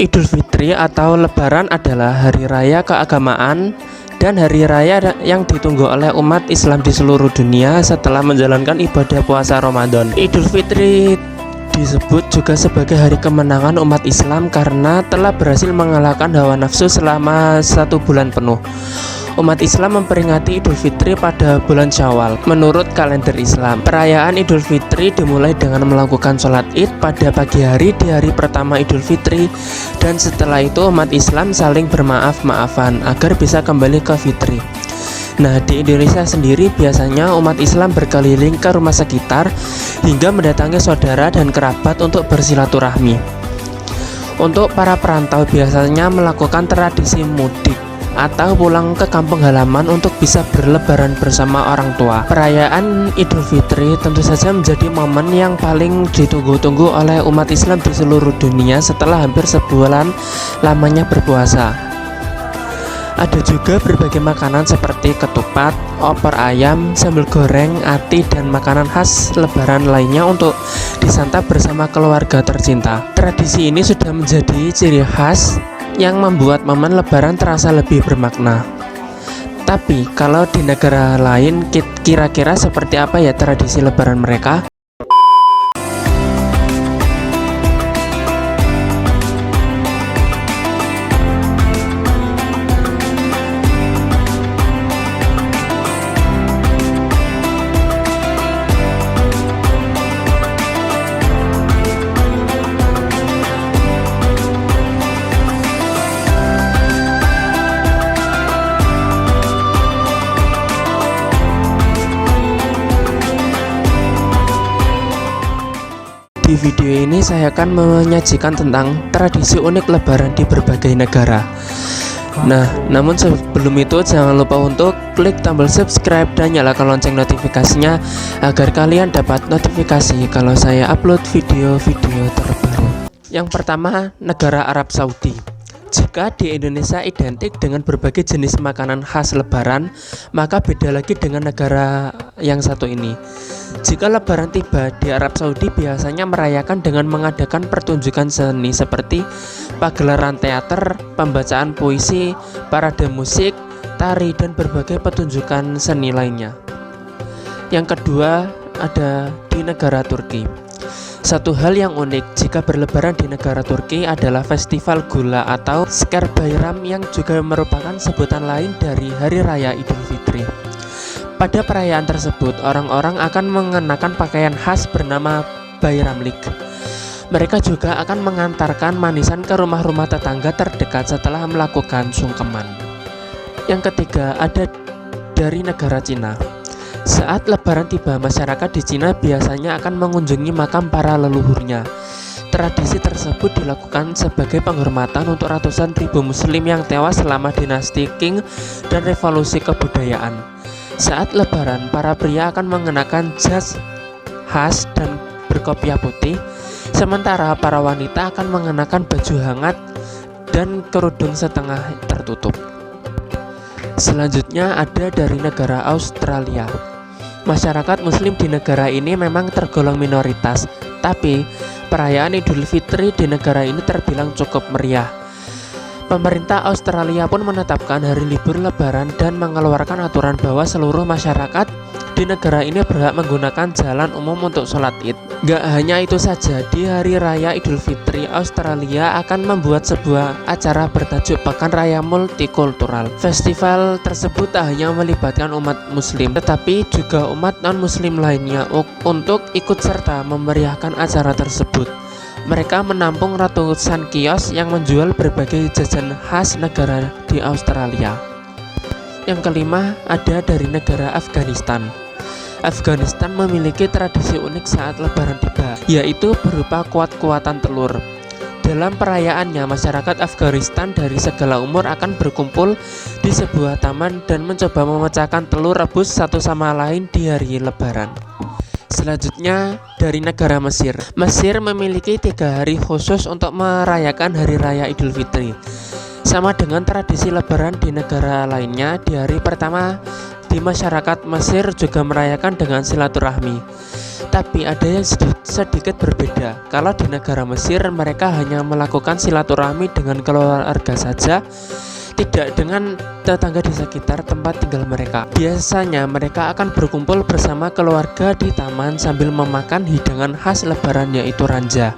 Idul Fitri atau Lebaran adalah hari raya keagamaan dan hari raya yang ditunggu oleh umat Islam di seluruh dunia setelah menjalankan ibadah puasa Ramadan. Idul Fitri disebut juga sebagai hari kemenangan umat Islam karena telah berhasil mengalahkan hawa nafsu selama 1 bulan penuh. Umat Islam memperingati Idul Fitri pada bulan Syawal. Menurut kalender Islam, perayaan Idul Fitri dimulai dengan melakukan sholat Id pada pagi hari di hari pertama Idul Fitri, dan setelah itu umat Islam saling bermaaf-maafan agar bisa kembali ke fitri. Nah, di Indonesia sendiri biasanya umat Islam berkeliling ke rumah sekitar hingga mendatangi saudara dan kerabat untuk bersilaturahmi. Untuk para perantau biasanya melakukan tradisi mudik atau pulang ke kampung halaman untuk bisa berlebaran bersama orang tua. Perayaan Idul Fitri tentu saja menjadi momen yang paling ditunggu-tunggu oleh umat Islam di seluruh dunia setelah hampir sebulan lamanya berpuasa. Ada juga berbagai makanan seperti ketupat, opor ayam, sambal goreng, ati, dan makanan khas lebaran lainnya untuk disantap bersama keluarga tercinta. Tradisi ini sudah menjadi ciri khas yang membuat momen lebaran terasa lebih bermakna. Tapi kalau di negara lain kira-kira seperti apa ya tradisi lebaran mereka? Di video ini saya akan menyajikan tentang tradisi unik lebaran di berbagai negara. Nah, namun sebelum itu jangan lupa untuk klik tombol subscribe dan nyalakan lonceng notifikasinya agar kalian dapat notifikasi kalau saya upload video-video terbaru. Yang pertama, negara Arab Saudi. Jika di Indonesia identik dengan berbagai jenis makanan khas lebaran, maka beda lagi dengan negara yang satu ini. Jika lebaran tiba di Arab Saudi biasanya merayakan dengan mengadakan pertunjukan seni seperti pagelaran teater, pembacaan puisi, parade musik, tari, dan berbagai pertunjukan seni lainnya. Yang kedua ada di negara Turki. Satu hal yang unik jika berlebaran di negara Turki adalah festival gula atau Şeker Bayram yang juga merupakan sebutan lain dari Hari Raya Idul Fitri. Pada perayaan tersebut, orang-orang akan mengenakan pakaian khas bernama bayramlik. Mereka juga akan mengantarkan manisan ke rumah-rumah tetangga terdekat setelah melakukan sungkeman. Yang ketiga ada dari negara Cina. Saat lebaran tiba, masyarakat di Cina biasanya akan mengunjungi makam para leluhurnya. Tradisi tersebut dilakukan sebagai penghormatan untuk ratusan ribu muslim yang tewas selama dinasti Qing dan revolusi kebudayaan. Saat lebaran, para pria akan mengenakan jas khas dan berkopiah putih, sementara para wanita akan mengenakan baju hangat dan kerudung setengah tertutup. Selanjutnya ada dari negara Australia. Masyarakat muslim di negara ini memang tergolong minoritas, tapi perayaan Idul Fitri di negara ini terbilang cukup meriah. Pemerintah Australia pun menetapkan hari libur lebaran dan mengeluarkan aturan bahwa seluruh masyarakat di negara ini berhak menggunakan jalan umum untuk sholat id. Gak hanya itu saja, di hari raya Idul Fitri, Australia akan membuat sebuah acara bertajuk Pekan Raya Multikultural. Festival tersebut tak hanya melibatkan umat muslim, tetapi juga umat non-muslim lainnya untuk ikut serta memeriahkan acara tersebut. Mereka menampung ratusan kios yang menjual berbagai jajan khas negara di Australia. Yang kelima ada dari negara Afghanistan. Afghanistan memiliki tradisi unik saat lebaran tiba, yaitu berupa kuat-kuatan telur. Dalam perayaannya, masyarakat Afghanistan dari segala umur akan berkumpul di sebuah taman dan mencoba memecahkan telur rebus satu sama lain di hari lebaran. Selanjutnya dari negara Mesir. Mesir memiliki 3 hari khusus untuk merayakan Hari Raya Idul Fitri. Sama dengan tradisi lebaran di negara lainnya, di hari pertama di masyarakat Mesir juga merayakan dengan silaturahmi. Tapi ada yang sedikit berbeda. Kalau di negara Mesir mereka hanya melakukan silaturahmi dengan keluarga saja, tidak dengan tetangga di sekitar tempat tinggal mereka. Biasanya mereka akan berkumpul bersama keluarga di taman sambil memakan hidangan khas lebaran, yaitu ranja,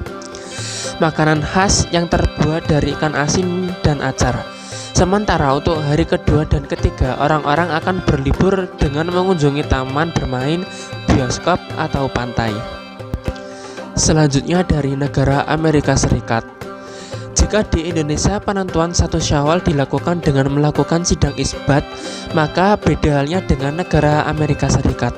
makanan khas yang terbuat dari ikan asin dan acar. Sementara untuk hari kedua dan ketiga, orang-orang akan berlibur dengan mengunjungi taman bermain, bioskop, atau pantai. Selanjutnya dari negara Amerika Serikat. Jika di Indonesia penentuan 1 Syawal dilakukan dengan melakukan sidang isbat, maka beda halnya dengan negara Amerika Serikat.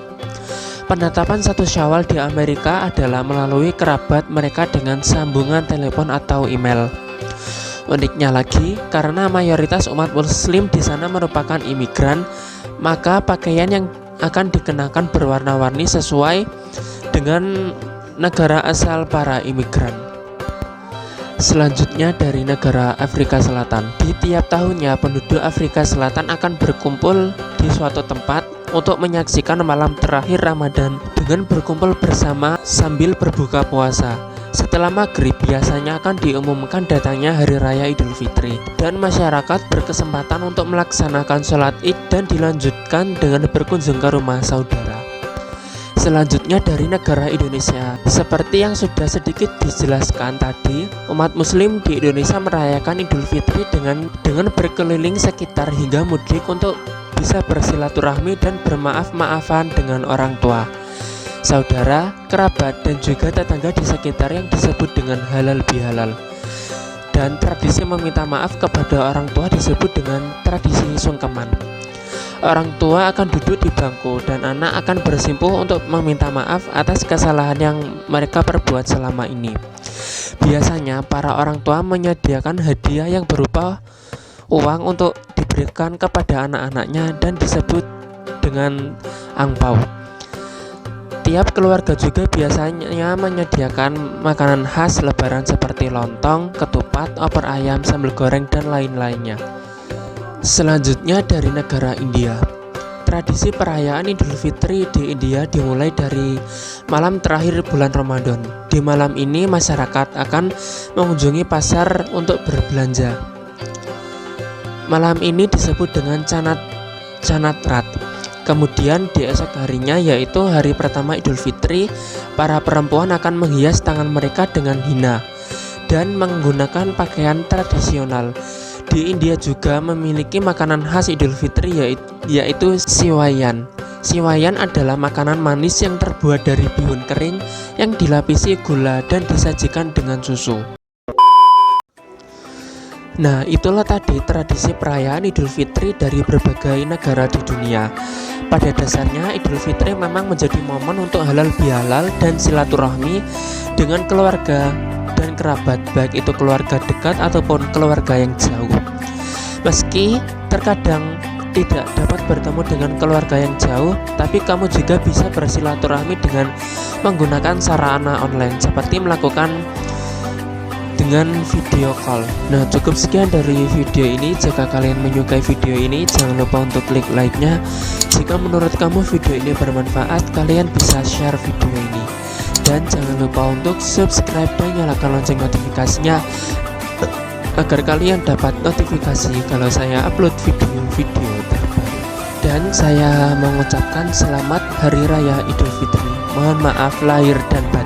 Penetapan 1 Syawal di Amerika adalah melalui kerabat mereka dengan sambungan telepon atau email. Uniknya lagi, karena mayoritas umat muslim di sana merupakan imigran, maka pakaian yang akan dikenakan berwarna-warni sesuai dengan negara asal para imigran. Selanjutnya dari negara Afrika Selatan. Di tiap tahunnya penduduk Afrika Selatan akan berkumpul di suatu tempat untuk menyaksikan malam terakhir Ramadan dengan berkumpul bersama sambil berbuka puasa. Setelah maghrib biasanya akan diumumkan datangnya Hari Raya Idul Fitri, dan masyarakat berkesempatan untuk melaksanakan sholat id dan dilanjutkan dengan berkunjung ke rumah saudara. Selanjutnya dari negara Indonesia. Seperti yang sudah sedikit dijelaskan tadi, umat muslim di Indonesia merayakan Idul Fitri dengan berkeliling sekitar hingga mudik untuk bisa bersilaturahmi dan bermaaf-maafan dengan orang tua, saudara, kerabat, dan juga tetangga di sekitar yang disebut dengan halal bihalal. Dan tradisi meminta maaf kepada orang tua disebut dengan tradisi sungkeman. Orang tua akan duduk di bangku dan anak akan bersimpuh untuk meminta maaf atas kesalahan yang mereka perbuat selama ini. Biasanya para orang tua menyediakan hadiah yang berupa uang untuk diberikan kepada anak-anaknya dan disebut dengan angpau. Tiap keluarga juga biasanya menyediakan makanan khas lebaran seperti lontong, ketupat, opor ayam, sambal goreng, dan lain-lainnya. Selanjutnya dari negara India. Tradisi perayaan Idul Fitri di India dimulai dari malam terakhir bulan Ramadan. Di malam ini masyarakat akan mengunjungi pasar untuk berbelanja. Malam ini disebut dengan Canat Rat. Kemudian di esok harinya, yaitu hari pertama Idul Fitri, para perempuan akan menghias tangan mereka dengan hina dan menggunakan pakaian tradisional. Di India juga memiliki makanan khas Idul Fitri yaitu siwayan. Siwayan adalah makanan manis yang terbuat dari bihun kering yang dilapisi gula dan disajikan dengan susu. Nah, itulah tadi tradisi perayaan Idul Fitri dari berbagai negara di dunia. Pada dasarnya Idul Fitri memang menjadi momen untuk halal bihalal dan silaturahmi dengan keluarga dan kerabat, baik itu keluarga dekat ataupun keluarga yang jauh. Meski terkadang tidak dapat bertemu dengan keluarga yang jauh, tapi kamu juga bisa bersilaturahmi dengan menggunakan sarana online seperti melakukan dengan video call. Nah, cukup sekian dari video ini. Jika kalian menyukai video ini, jangan lupa untuk klik like-nya. Jika menurut kamu video ini bermanfaat, kalian bisa share video ini. Dan jangan lupa untuk subscribe dan nyalakan lonceng notifikasinya agar kalian dapat notifikasi kalau saya upload video-video terbaru. Dan saya mengucapkan selamat Hari Raya Idul Fitri. Mohon maaf lahir dan batin.